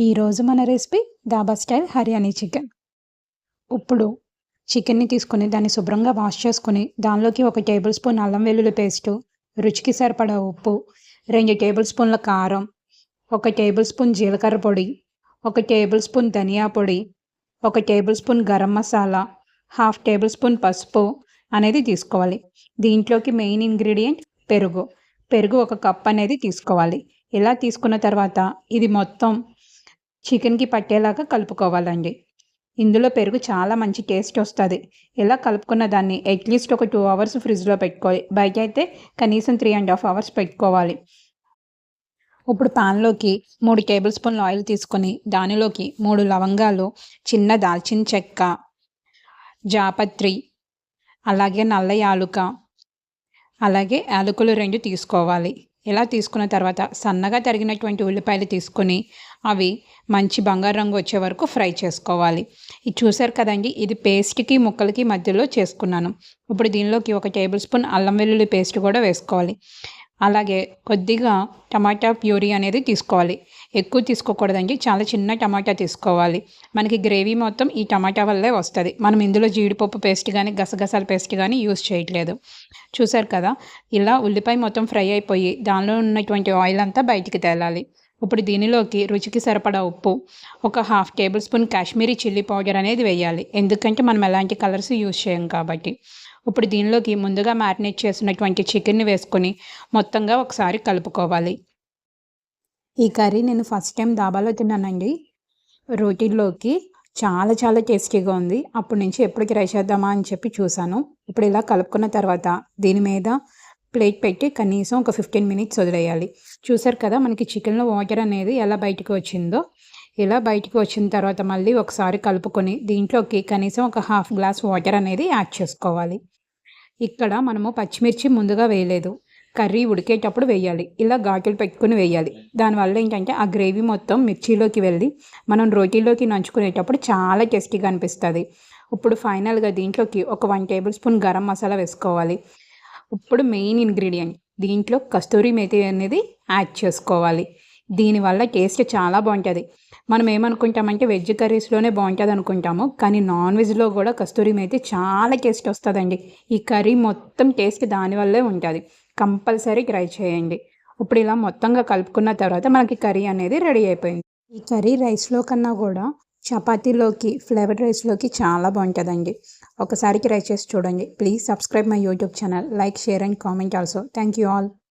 ఈరోజు మన రెసిపీ డాబా స్టైల్ హర్యానీ చికెన్. ఇప్పుడు చికెన్ని తీసుకొని దాన్ని శుభ్రంగా వాష్ చేసుకొని దానిలోకి 1 టేబుల్ స్పూన్ అల్లం వెల్లుల్లి పేస్టు, రుచికి సరిపడా ఉప్పు, 2 టేబుల్ స్పూన్ల కారం, 1 టేబుల్ స్పూన్ జీలకర్ర పొడి, 1 టేబుల్ స్పూన్ ధనియా పొడి, 1 table spoon garam masala, 1/2 table spoon పసుపు అనేది తీసుకోవాలి. దీంట్లోకి మెయిన్ ఇంగ్రీడియంట్ పెరుగు. పెరుగు 1 కప్ అనేది తీసుకోవాలి. ఇలా తీసుకున్న తర్వాత ఇది మొత్తం చికెన్‌కి పట్టేలాగా కలుపుకోవాలండి. ఇందులో పెరుగు చాలా మంచి టేస్ట్ వస్తది. ఇలా కలుపుకున్న దాన్ని అట్‌లీస్ట్ ఒక 2 అవర్స్ ఫ్రిడ్జ్‌లో పెట్టుకోవాలి. బయటైతే కనీసం 3½ అవర్స్ పెట్టుకోవాలి. ఇప్పుడు పాన్‌లోకి 3 టేబుల్ స్పూన్ల ఆయిల్ తీసుకొని దానిలోకి 3 లవంగాలు, చిన్న దాల్చిన చెక్క, జాపత్రి, అలాగే నల్ల యాలుక, అలాగే యాలకులు 2 తీసుకోవాలి. ఇలా తీసుకున్న తర్వాత సన్నగా తరిగినటువంటి ఉల్లిపాయలు తీసుకొని అవి మంచి బంగారు రంగు వచ్చే వరకు ఫ్రై చేసుకోవాలి. ఇది చూసారు కదండి, ఇది పేస్ట్కి ముక్కలకి మధ్యలో చేసుకున్నాను. ఇప్పుడు దీనిలోకి 1 టేబుల్ స్పూన్ అల్లం వెల్లుల్లి పేస్ట్ కూడా వేసుకోవాలి. అలాగే కొద్దిగా టమాటా ప్యూరీ అనేది తీసుకోవాలి. ఎక్కువ తీసుకోకూడదండి, చాలా చిన్న టమాటా తీసుకోవాలి. మనకి గ్రేవీ మొత్తం ఈ టమాటా వల్లే వస్తుంది. మనం ఇందులో జీడిపప్పు పేస్ట్ కానీ గసగసాల పేస్ట్ కానీ యూస్ చేయట్లేదు. చూసారు కదా, ఇలా ఉల్లిపాయ మొత్తం ఫ్రై అయిపోయి దానిలో ఉన్నటువంటి ఆయిల్ అంతా బయటికి తేలాలి. ఇప్పుడు దీనిలోకి రుచికి సరిపడా ఉప్పు, 1/2 table spoon Kashmiri chilli powder అనేది వేయాలి. ఎందుకంటే మనం ఎలాంటి కలర్స్ యూస్ చేయం కాబట్టి. ఇప్పుడు దీనిలోకి ముందుగా మ్యారినేట్ చేసినటువంటి చికెన్ని వేసుకొని మొత్తంగా ఒకసారి కలుపుకోవాలి. ఈ కర్రీ నేను ఫస్ట్ టైం దాబాలో తిన్నానండి. రోటీల్లోకి చాలా చాలా టేస్టీగా ఉంది. అప్పటి నుంచి ఎప్పుడు ట్రై చేద్దామా అని చెప్పి చూశాను. ఇప్పుడు ఇలా కలుపుకున్న తర్వాత దీని మీద ప్లేట్ పెట్టి కనీసం ఒక 15 మినిట్స్ వదిలేయాలి. చూసారు కదా, మనకి చికెన్లో వాటర్ అనేది ఎలా బయటకు వచ్చిందో. ఇలా బయటకు వచ్చిన తర్వాత మళ్ళీ ఒకసారి కలుపుకొని దీంట్లోకి కనీసం ఒక 1/2 గ్లాస్ వాటర్ అనేది యాడ్ చేసుకోవాలి. ఇక్కడ మనము పచ్చిమిర్చి ముందుగా వేయలేదు, కర్రీ ఉడికేటప్పుడు వేయాలి. ఇలా ఘాటులు పెట్టుకుని వేయాలి. దానివల్ల ఏంటంటే ఆ గ్రేవీ మొత్తం మిర్చిలోకి వెళ్ళి మనం రోటీలోకి నంచుకునేటప్పుడు చాలా టేస్టీగా అనిపిస్తుంది. ఇప్పుడు ఫైనల్గా దీంట్లోకి ఒక 1 టేబుల్ స్పూన్ గరం మసాలా వేసుకోవాలి. ఇప్పుడు మెయిన్ ఇంగ్రీడియంట్ దీంట్లో కస్తూరి మేతి అనేది యాడ్ చేసుకోవాలి. దీనివల్ల టేస్ట్ చాలా బాగుంటుంది. మనం ఏమనుకుంటామంటే వెజ్ కర్రీస్లోనే బాగుంటుంది అనుకుంటాము, కానీ నాన్ వెజ్లో కూడా కస్తూరి మేతి చాలా టేస్ట్ వస్తుందండి. ఈ కర్రీ మొత్తం టేస్ట్ దానివల్లే ఉంటుంది. కంపల్సరీ ట్రై చేయండి. ఇప్పుడు ఇలా మొత్తంగా కలుపుకున్న తర్వాత మనకి కర్రీ అనేది రెడీ అయిపోయింది. ఈ కర్రీ రైస్లో కన్నా కూడా చపాతీలోకి, ఫ్లేవర్డ్ రైస్లోకి చాలా బాగుంటుందండి. ఒకసారి ట్రై చేసి చూడండి. Please subscribe my YouTube channel. Like, share and comment also. Thank you all.